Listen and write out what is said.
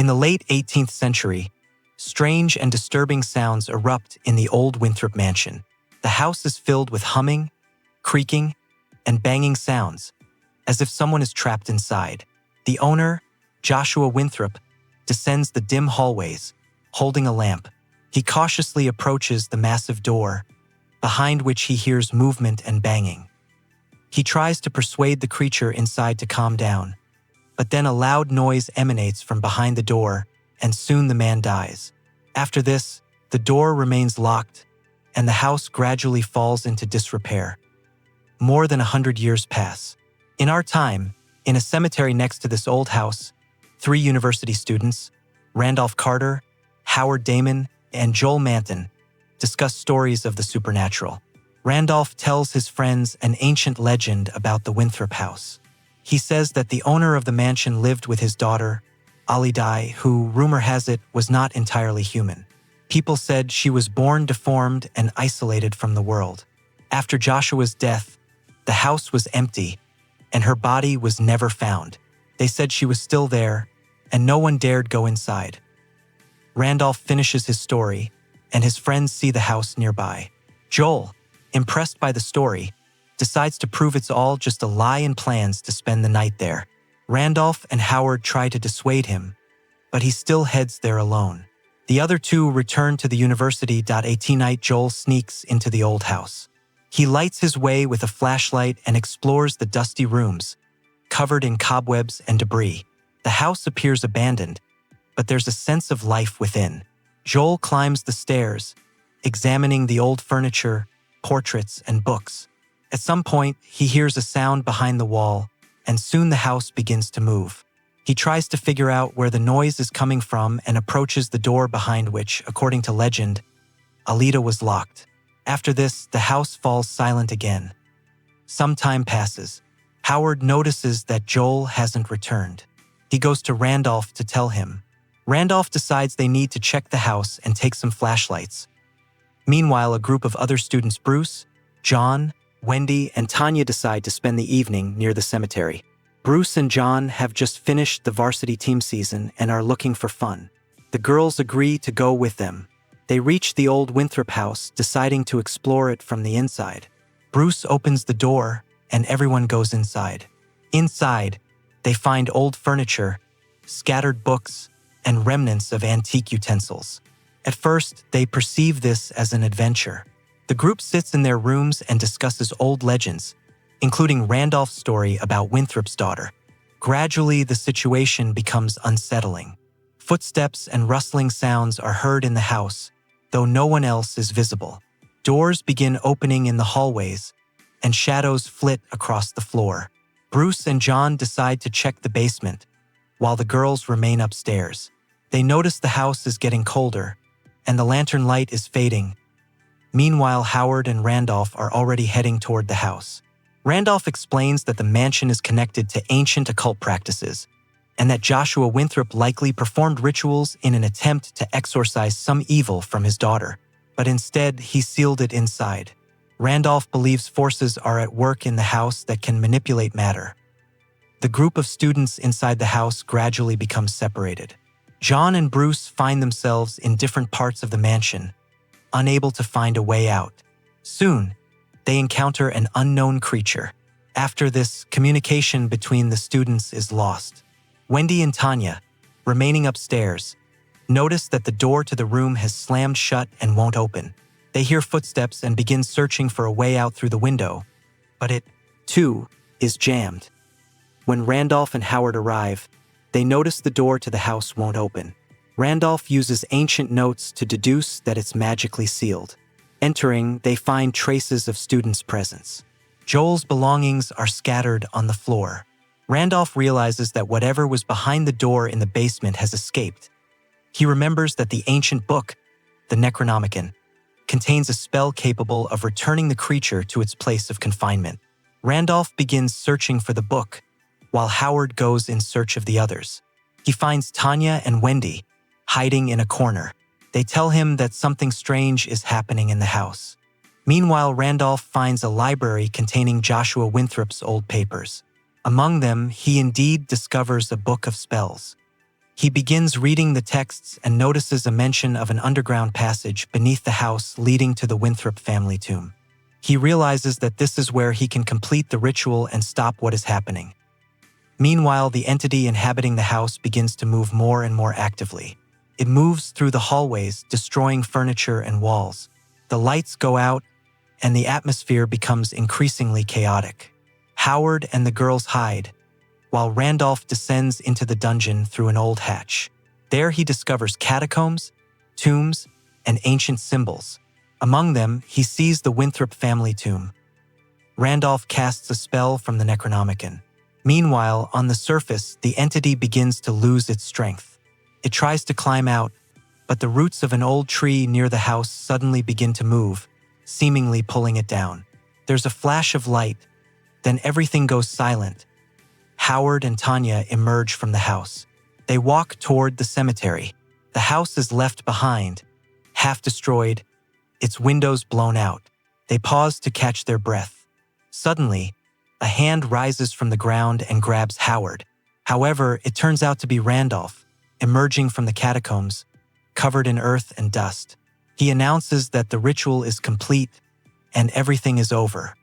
In the late 18th century, strange and disturbing sounds erupt in the old Winthrop mansion. The house is filled with humming, creaking, and banging sounds, as if someone is trapped inside. The owner, Joshua Winthrop, descends the dim hallways, holding a lamp. He cautiously approaches the massive door, behind which he hears movement and banging. He tries to persuade the creature inside to calm down, but then a loud noise emanates from behind the door, and soon the man dies. After this, the door remains locked, and the house gradually falls into disrepair. More than 100 years pass. In our time, in a cemetery next to this old house, 3 university students, Randolph Carter, Howard Damon, and Joel Manton, discuss stories of the supernatural. Randolph tells his friends an ancient legend about the Winthrop house. He says that the owner of the mansion lived with his daughter, Alidai, who, rumor has it, was not entirely human. People said she was born deformed and isolated from the world. After Joshua's death, the house was empty, and her body was never found. They said she was still there, and no one dared go inside. Randolph finishes his story, and his friends see the house nearby. Joel, impressed by the story, decides to prove it's all just a lie and plans to spend the night there. Randolph and Howard try to dissuade him, but he still heads there alone. The other two return to the university. At night, Joel sneaks into the old house. He lights his way with a flashlight and explores the dusty rooms, covered in cobwebs and debris. The house appears abandoned, but there's a sense of life within. Joel climbs the stairs, examining the old furniture, portraits, and books. At some point, he hears a sound behind the wall, and soon the house begins to move. He tries to figure out where the noise is coming from and approaches the door behind which, according to legend, Alida was locked. After this, the house falls silent again. Some time passes. Howard notices that Joel hasn't returned. He goes to Randolph to tell him. Randolph decides they need to check the house and take some flashlights. Meanwhile, a group of other students, Bruce, John, Wendy, and Tanya, decide to spend the evening near the cemetery. Bruce and John have just finished the varsity team season and are looking for fun. The girls agree to go with them. They reach the old Winthrop house, deciding to explore it from the inside. Bruce opens the door, and everyone goes inside. Inside, they find old furniture, scattered books, and remnants of antique utensils. At first, they perceive this as an adventure. The group sits in their rooms and discusses old legends, including Randolph's story about Winthrop's daughter. Gradually, the situation becomes unsettling. Footsteps and rustling sounds are heard in the house, though no one else is visible. Doors begin opening in the hallways, and shadows flit across the floor. Bruce and John decide to check the basement, while the girls remain upstairs. They notice the house is getting colder, and the lantern light is fading. Meanwhile, Howard and Randolph are already heading toward the house. Randolph explains that the mansion is connected to ancient occult practices, and that Joshua Winthrop likely performed rituals in an attempt to exorcise some evil from his daughter, but instead he sealed it inside. Randolph believes forces are at work in the house that can manipulate matter. The group of students inside the house gradually becomes separated. John and Bruce find themselves in different parts of the mansion, unable to find a way out. Soon, they encounter an unknown creature. After this, communication between the students is lost. Wendy and Tanya, remaining upstairs, notice that the door to the room has slammed shut and won't open. They hear footsteps and begin searching for a way out through the window, but it, too, is jammed. When Randolph and Howard arrive, they notice the door to the house won't open. Randolph uses ancient notes to deduce that it's magically sealed. Entering, they find traces of students' presence. Joel's belongings are scattered on the floor. Randolph realizes that whatever was behind the door in the basement has escaped. He remembers that the ancient book, the Necronomicon, contains a spell capable of returning the creature to its place of confinement. Randolph begins searching for the book, while Howard goes in search of the others. He finds Tanya and Wendy hiding in a corner. They tell him that something strange is happening in the house. Meanwhile, Randolph finds a library containing Joshua Winthrop's old papers. Among them, he indeed discovers a book of spells. He begins reading the texts and notices a mention of an underground passage beneath the house leading to the Winthrop family tomb. He realizes that this is where he can complete the ritual and stop what is happening. Meanwhile, the entity inhabiting the house begins to move more and more actively. It moves through the hallways, destroying furniture and walls. The lights go out, and the atmosphere becomes increasingly chaotic. Howard and the girls hide, while Randolph descends into the dungeon through an old hatch. There he discovers catacombs, tombs, and ancient symbols. Among them, he sees the Winthrop family tomb. Randolph casts a spell from the Necronomicon. Meanwhile, on the surface, the entity begins to lose its strength. It tries to climb out, but the roots of an old tree near the house suddenly begin to move, seemingly pulling it down. There's a flash of light, then everything goes silent. Howard and Tanya emerge from the house. They walk toward the cemetery. The house is left behind, half destroyed, its windows blown out. They pause to catch their breath. Suddenly, a hand rises from the ground and grabs Howard. However, it turns out to be Randolph, emerging from the catacombs, covered in earth and dust. He announces that the ritual is complete and everything is over.